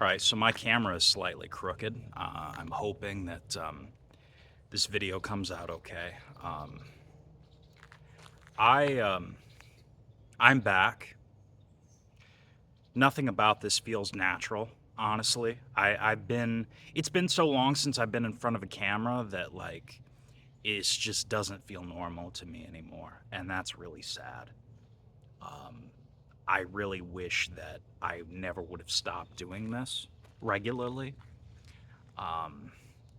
All right, so my camera is slightly crooked. I'm hoping that this video comes out okay. I I'm back. Nothing about this feels natural, honestly. I've been it's been so long since I've been in front of a camera that like it just doesn't feel normal to me anymore, and that's really sad. Um, I really wish that I never would have stopped doing this regularly. Um,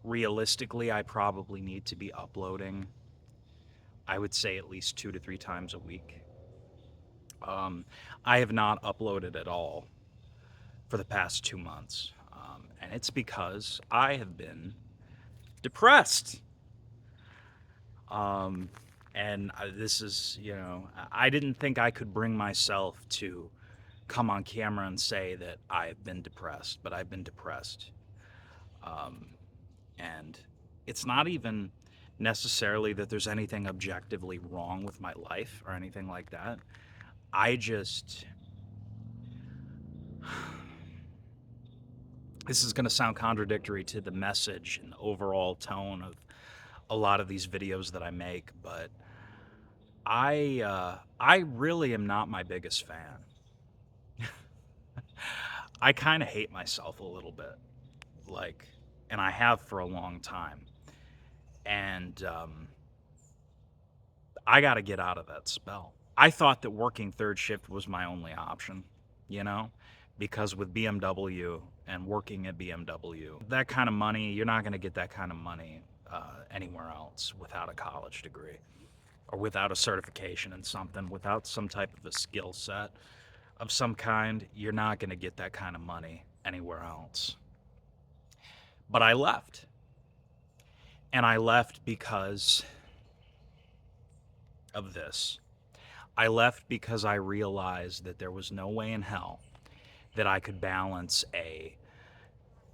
Realistically, I probably need to be uploading, I would say at least 2 to 3 times a week. Um, I have not uploaded at all for the past 2 months. And it's because I have been depressed. Um, this is, I didn't think I could bring myself to come on camera and say that I've been depressed, but I've been depressed. Um, and it's not even necessarily that there's anything objectively wrong with my life or anything like that. I just this is going to sound contradictory to the message and the overall tone of a lot of these videos that I make, but I really am not my biggest fan. I kind of hate myself a little bit, like, and I have for a long time. And I got to get out of that spell. I thought that working third shift was my only option, you know, because with BMW and working at BMW, that kind of money, you're not going to get that kind of money anywhere else without a college degree or without a certification in something, without some type of a skill set of some kind. You're not going to get that kind of money anywhere else. But I left. And I left because of this. I left because I realized that there was no way in hell that I could balance a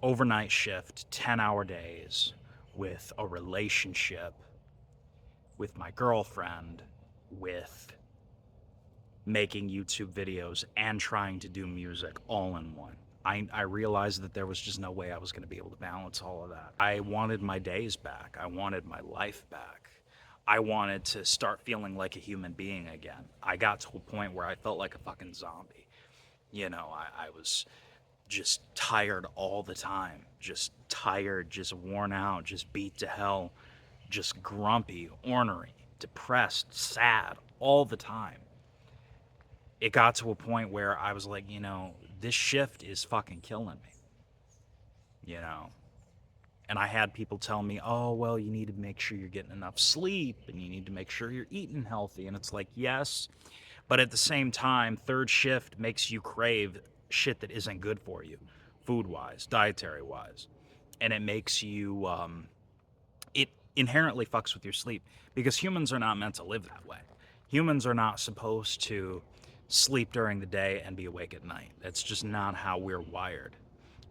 overnight shift, 10-hour days with a relationship with my girlfriend, with making YouTube videos and trying to do music all in one. I realized that there was just no way I was going to be able to balance all of that. I wanted my days back. I wanted my life back. I wanted to start feeling like a human being again. I got to a point where I felt like a fucking zombie. I was just tired all the time. Just tired, just worn out, just beat to hell, just grumpy, ornery, depressed, sad all the time. It got to a point where I was like, this shift is fucking killing me, you know? And I had people tell me, oh, well, you need to make sure you're getting enough sleep and you need to make sure you're eating healthy. And it's like, yes, but at the same time, third shift makes you crave shit that isn't good for you, food wise, dietary wise. And it makes you, it inherently fucks with your sleep because humans are not meant to live that way. Humans are not supposed to sleep during the day and be awake at night. That's just not how we're wired.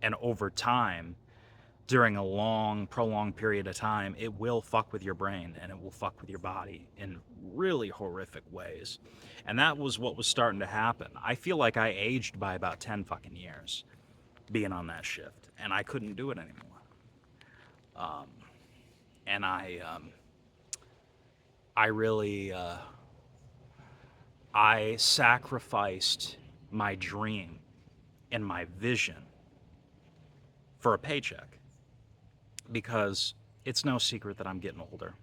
And over time, during a long, prolonged period of time, it will fuck with your brain and it will fuck with your body in really horrific ways. And that was what was starting to happen. I feel like I aged by about 10 fucking years being on that shift, and I couldn't do it anymore. Um, and I really, I sacrificed my dream and my vision for a paycheck because it's no secret that I'm getting older.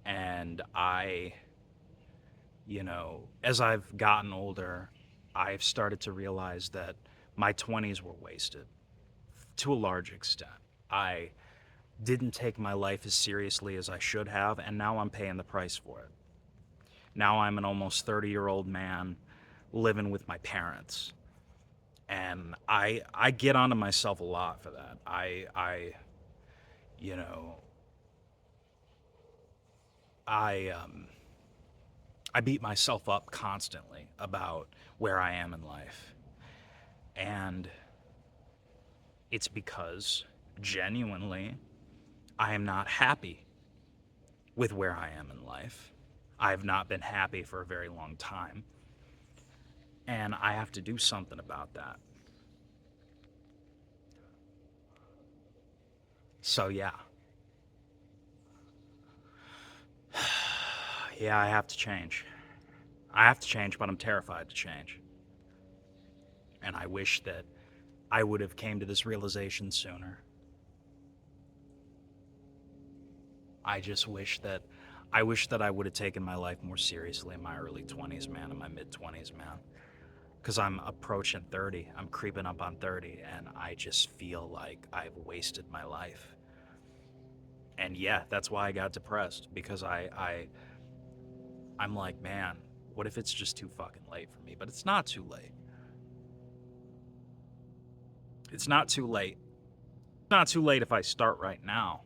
And as I've gotten older, I've started to realize that my 20s were wasted to a large extent. I didn't take my life as seriously as I should have, and now I'm paying the price for it. Now I'm an almost 30-year-old man living with my parents. And I get onto myself a lot for that. You know, I I beat myself up constantly about where I am in life. And it's because genuinely I am not happy with where I am in life. I have not been happy for a very long time. And I have to do something about that. So yeah. Yeah, I have to change. I have to change, but I'm terrified to change. And I wish that I would have came to this realization sooner. I just wish that I would have taken my life more seriously in my early 20s, man, in my mid 20s, man. Cuz I'm approaching 30. I'm creeping up on 30 and I just feel like I've wasted my life. And yeah, that's why I got depressed because I'm like, man, what if it's just too fucking late for me? But it's not too late. It's not too late. It's not too late if I start right now.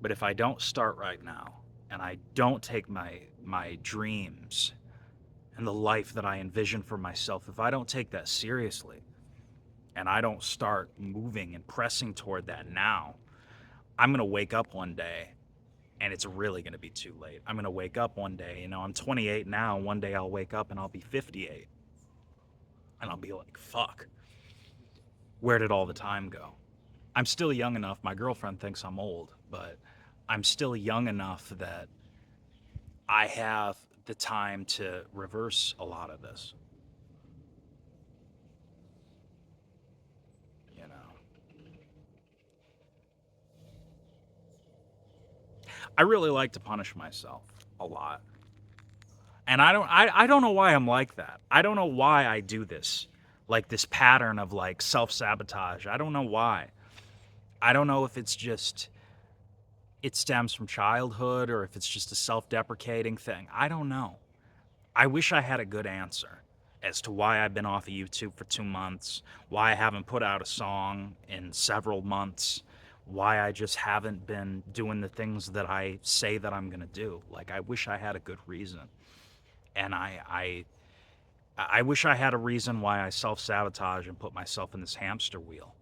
But if I don't start right now and I don't take my dreams and the life that I envision for myself, if I don't take that seriously and I don't start moving and pressing toward that now, I'm going to wake up one day and it's really going to be too late. I'm going to wake up one day, I'm 28 now, and one day I'll wake up and I'll be 58 and I'll be like, fuck, where did all the time go? I'm still young enough. My girlfriend thinks I'm old, but I'm still young enough that I have the time to reverse a lot of this, you know. I really like to punish myself a lot. And I don't know why I'm like that. I don't know why I do this. Like this pattern of like self-sabotage. I don't know why. I don't know if it's just it stems from childhood or if it's just a self-deprecating thing. I don't know. I wish I had a good answer as to why I've been off of YouTube for 2 months, why I haven't put out a song in several months, why I just haven't been doing the things that I say that I'm gonna do. Like I wish I had a good reason. And I wish I had a reason why I self-sabotage and put myself in this hamster wheel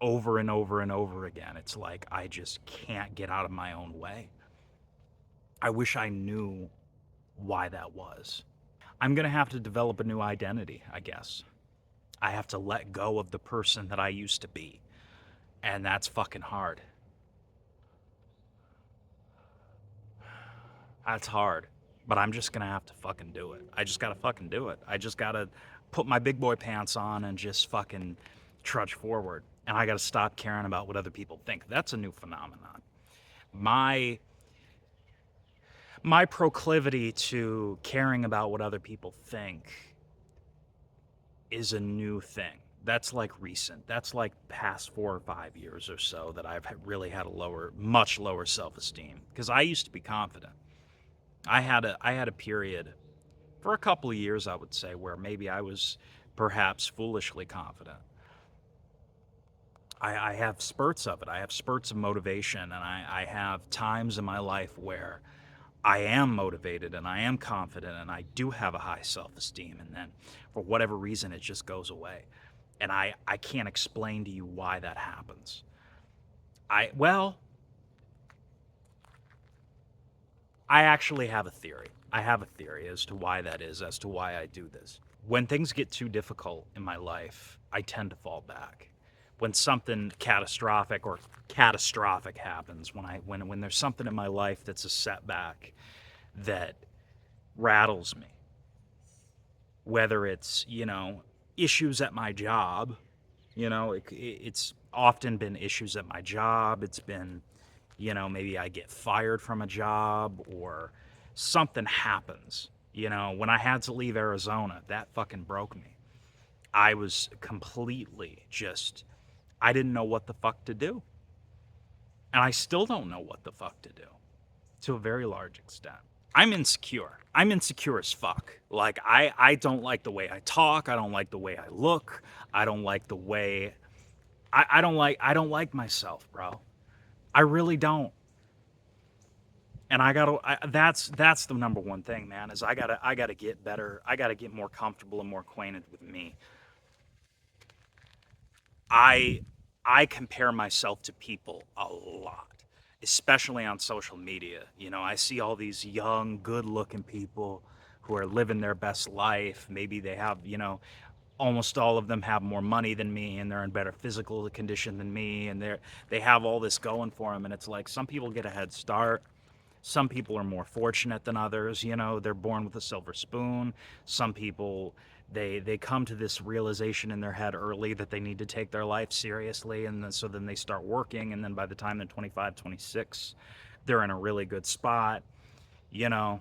over and over and over again. It's like I just can't get out of my own way. I wish I knew why that was. I'm going to have to develop a new identity, I guess. I have to let go of the person that I used to be. And that's fucking hard. That's hard. But I'm just going to have to fucking do it. I just got to fucking do it. I just got to put my big boy pants on and just fucking trudge forward. And I got to stop caring about what other people think. That's a new phenomenon. My my proclivity to caring about what other people think is a new thing. That's like recent. That's like past 4 or 5 years or so that I've really had a much lower self-esteem. Because I used to be confident. I had a period for a couple of years, I would say, where maybe I was perhaps foolishly confident. I have spurts of it. I have spurts of motivation, and I have times in my life where I am motivated and I am confident and I do have a high self-esteem, and then for whatever reason it just goes away. And I can't explain to you why that happens. Well, I actually have a theory. I have a theory as to why that is, as to why I do this. When things get too difficult in my life, I tend to fall back. When something catastrophic happens, when there's something in my life that's a setback that rattles me, whether it's, issues at my job, it's often been issues at my job. It's been, maybe I get fired from a job or something happens. When I had to leave Arizona, that fucking broke me. I was completely just, I didn't know what the fuck to do. And I still don't know what the fuck to do to a very large extent. I'm insecure. I'm insecure as fuck. Like I don't like the way I talk. I don't like the way I look. I don't like the way I don't like myself, bro. I really don't. And that's the number one thing, man, is I gotta get better. I gotta get more comfortable and more acquainted with me. I I compare myself to people a lot, especially on social media. I see all these young, good-looking people who are living their best life. Maybe they have, almost all of them have more money than me, and they're in better physical condition than me, and they have all this going for them. And it's like some people get a head start. Some people are more fortunate than others. You know, they're born with a silver spoon. Some people, they come to this realization in their head early that they need to take their life seriously, and then, so then they start working, and then by the time they're 25, 26, they're in a really good spot. You know,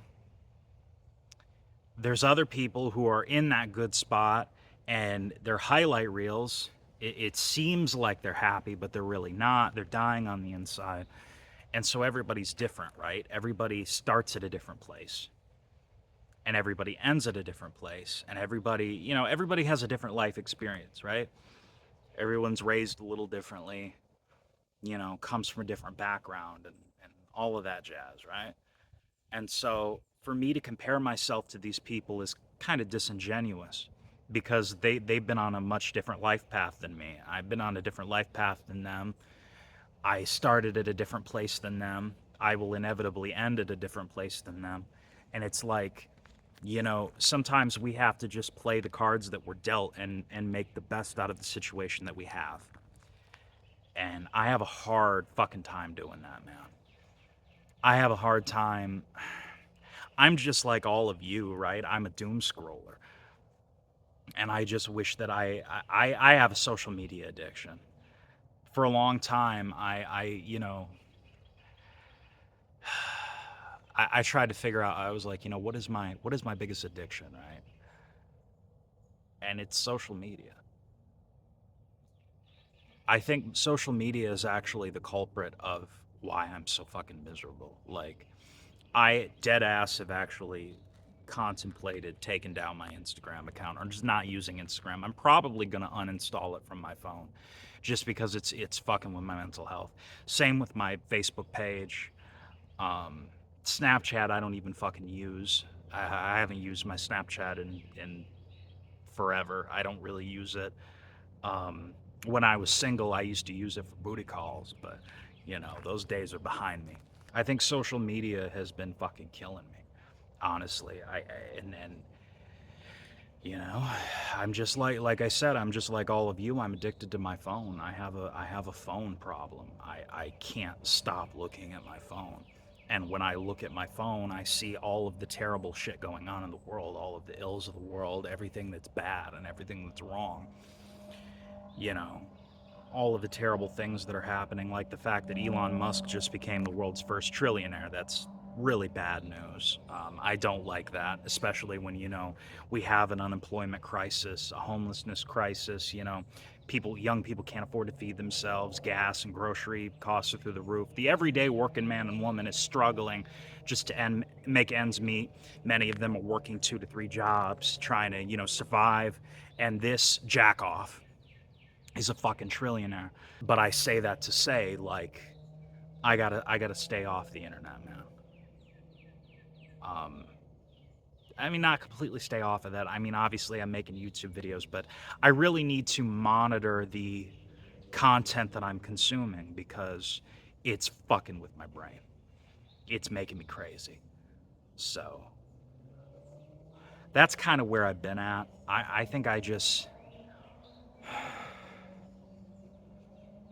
there's other people who are in that good spot, and their highlight reels, it seems like they're happy, but they're really not. They're dying on the inside. And so everybody's different, right? Everybody starts at a different place, and everybody ends at a different place, and everybody, you know, everybody has a different life experience, right? Everyone's raised a little differently, you know, comes from a different background, and all of that jazz, right? And so for me to compare myself to these people is kind of disingenuous, because they've been on a much different life path than me. I've been on a different life path than them. I started at a different place than them. I will inevitably end at a different place than them. And it's like, you know, sometimes we have to just play the cards that we're dealt, and make the best out of the situation that we have. And I have a hard fucking time doing that, man. I have a hard time. I'm just like all of you, right? I'm a doom scroller. And I just wish that I have a social media addiction. For a long time, you know, I tried to figure out. I was like, you know, what is my biggest addiction, right? And it's social media. I think social media is actually the culprit of why I'm so fucking miserable. Like, I dead ass have actually contemplated taking down my Instagram account, or just not using Instagram. I'm probably gonna uninstall it from my phone, just because it's fucking with my mental health. Same with my Facebook page. Um, Snapchat, I don't even fucking use. I haven't used my Snapchat in forever. I don't really use it. Um, when I was single, I used to use it for booty calls, but you know, those days are behind me. I think social media has been fucking killing me, honestly. And you know, I'm just like I said, I'm just like all of you. I'm addicted to my phone. I have a phone problem. I can't stop looking at my phone. And when I look at my phone, I see all of the terrible shit going on in the world, all of the ills of the world, everything that's bad and everything that's wrong. You know, all of the terrible things that are happening, like the fact that Elon Musk just became the world's first trillionaire. That's really bad news. I don't like that, especially when, you know, we have an unemployment crisis, a homelessness crisis. You know, young people can't afford to feed themselves. Gas and grocery costs are through the roof. The everyday working man and woman is struggling just to make ends meet. Many of them are working 2 to 3 jobs, trying to, you know, survive. And this jackoff is a fucking trillionaire. But I say that to say, like, I gotta stay off the internet, man. Um, I mean, not completely stay off of that. I mean, obviously, I'm making YouTube videos, but I really need to monitor the content that I'm consuming, because it's fucking with my brain. It's making me crazy. So that's kind of where I've been at. I think I just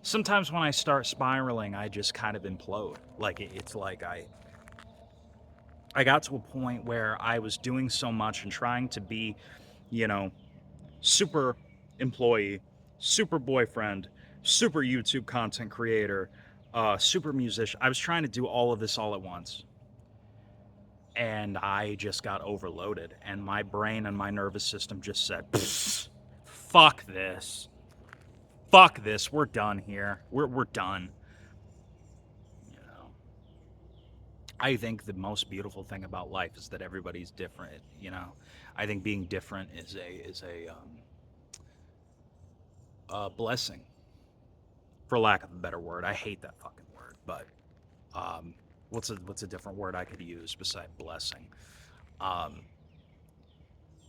sometimes when I start spiraling, I just kind of implode. Like, it's like I got to a point where I was doing so much and trying to be, you know, super employee, super boyfriend, super YouTube content creator, super musician. I was trying to do all of this all at once. And I just got overloaded. And my brain and my nervous system just said, fuck this. Fuck this. We're done here. We're done. You know, I think the most beautiful thing about life is that everybody's different. You know, I think being different is a blessing, for lack of a better word. I hate that fucking word, but um, what's a different word I could use beside blessing? Um,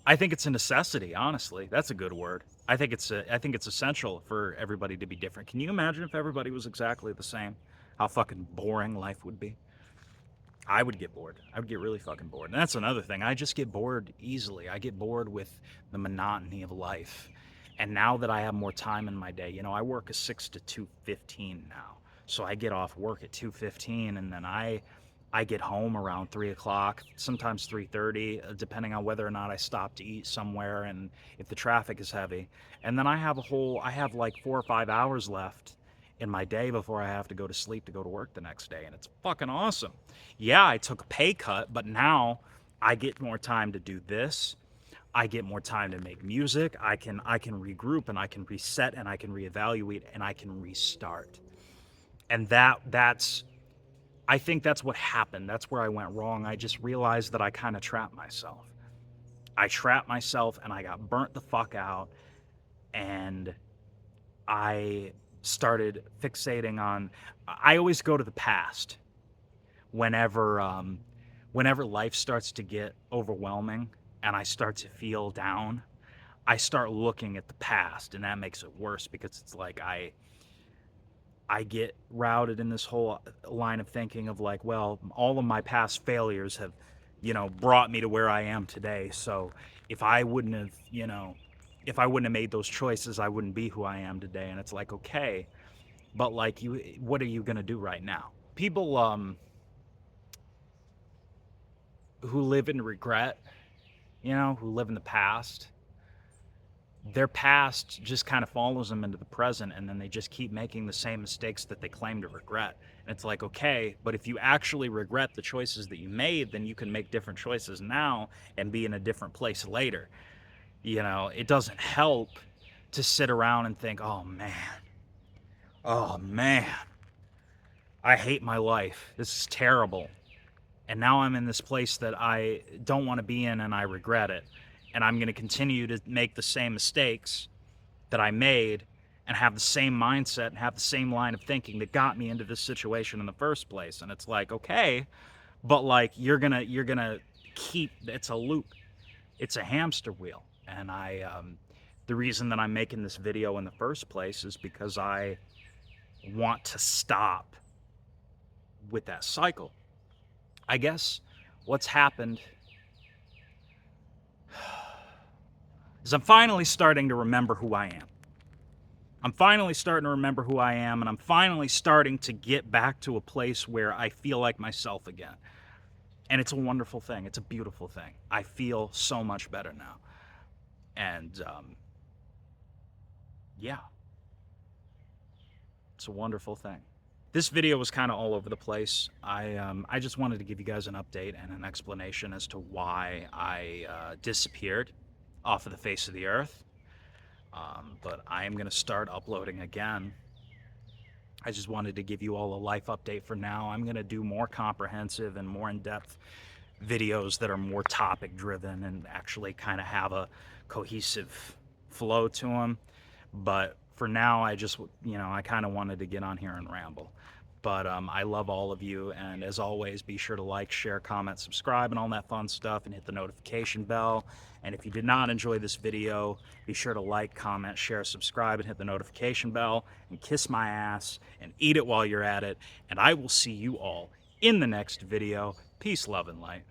I think it's a necessity. Honestly, that's a good word. I think it's essential for everybody to be different. Can you imagine if everybody was exactly the same? How fucking boring life would be. I would get bored. I would get really fucking bored. And that's another thing. I just get bored easily. I get bored with the monotony of life. And now that I have more time in my day, you know, I work a 6 to 2:15 now. So I get off work at 2:15, and then I get home around 3 o'clock, sometimes 3:30, depending on whether or not I stop to eat somewhere and if the traffic is heavy. And then I have like 4 or 5 hours left in my day before I have to go to sleep to go to work the next day. And it's fucking awesome. Yeah, I took a pay cut, but now I get more time to do this. I get more time to make music. I can regroup, and I can reset, and I can reevaluate, and I can restart. And that's I think that's what happened. That's where I went wrong. I just realized that I kind of trapped myself. I trapped myself, and I got burnt the fuck out, and I started fixating on. I always go to the past whenever whenever life starts to get overwhelming and I start to feel down. I start looking at the past, and that makes it worse because it's like I get routed in this whole line of thinking of like, well, all of my past failures have, you know, brought me to where I am today. So if I wouldn't have, you know, if I wouldn't have made those choices, I wouldn't be who I am today. And it's like, okay, but like what are you gonna do right now? People who live in regret, you know, who live in the past, their past just kind of follows them into the present, and then they just keep making the same mistakes that they claim to regret. And it's like, okay, but if you actually regret the choices that you made, then you can make different choices now and be in a different place later. You know, it doesn't help to sit around and think, oh man, I hate my life. This is terrible. And now I'm in this place that I don't want to be in, and I regret it. And I'm going to continue to make the same mistakes that I made and have the same mindset and have the same line of thinking that got me into this situation in the first place. And it's like, okay, but like you're going to keep, it's a loop. It's a hamster wheel. And the reason that I'm making this video in the first place is because I want to stop with that cycle. I guess what's happened is I'm finally starting to remember who I am. I'm finally starting to remember who I am, and I'm finally starting to get back to a place where I feel like myself again. And it's a wonderful thing. It's a beautiful thing. I feel so much better now. And yeah, it's a wonderful thing. This video was kind of all over the place. I just wanted to give you guys an update and an explanation as to why I disappeared off of the face of the earth. But I am going to start uploading again. I just wanted to give you all a life update for now. I'm going to do more comprehensive and more in-depth videos that are more topic driven and actually kind of have a cohesive flow to them. But for now, I just, you know, I kind of wanted to get on here and ramble. But I love all of you, and as always, be sure to like, share, comment, subscribe, and all that fun stuff, and hit the notification bell. And if you did not enjoy this video, be sure to like, comment, share, subscribe, and hit the notification bell, and kiss my ass, and eat it while you're at it. And I will see you all in the next video. Peace, love, and light.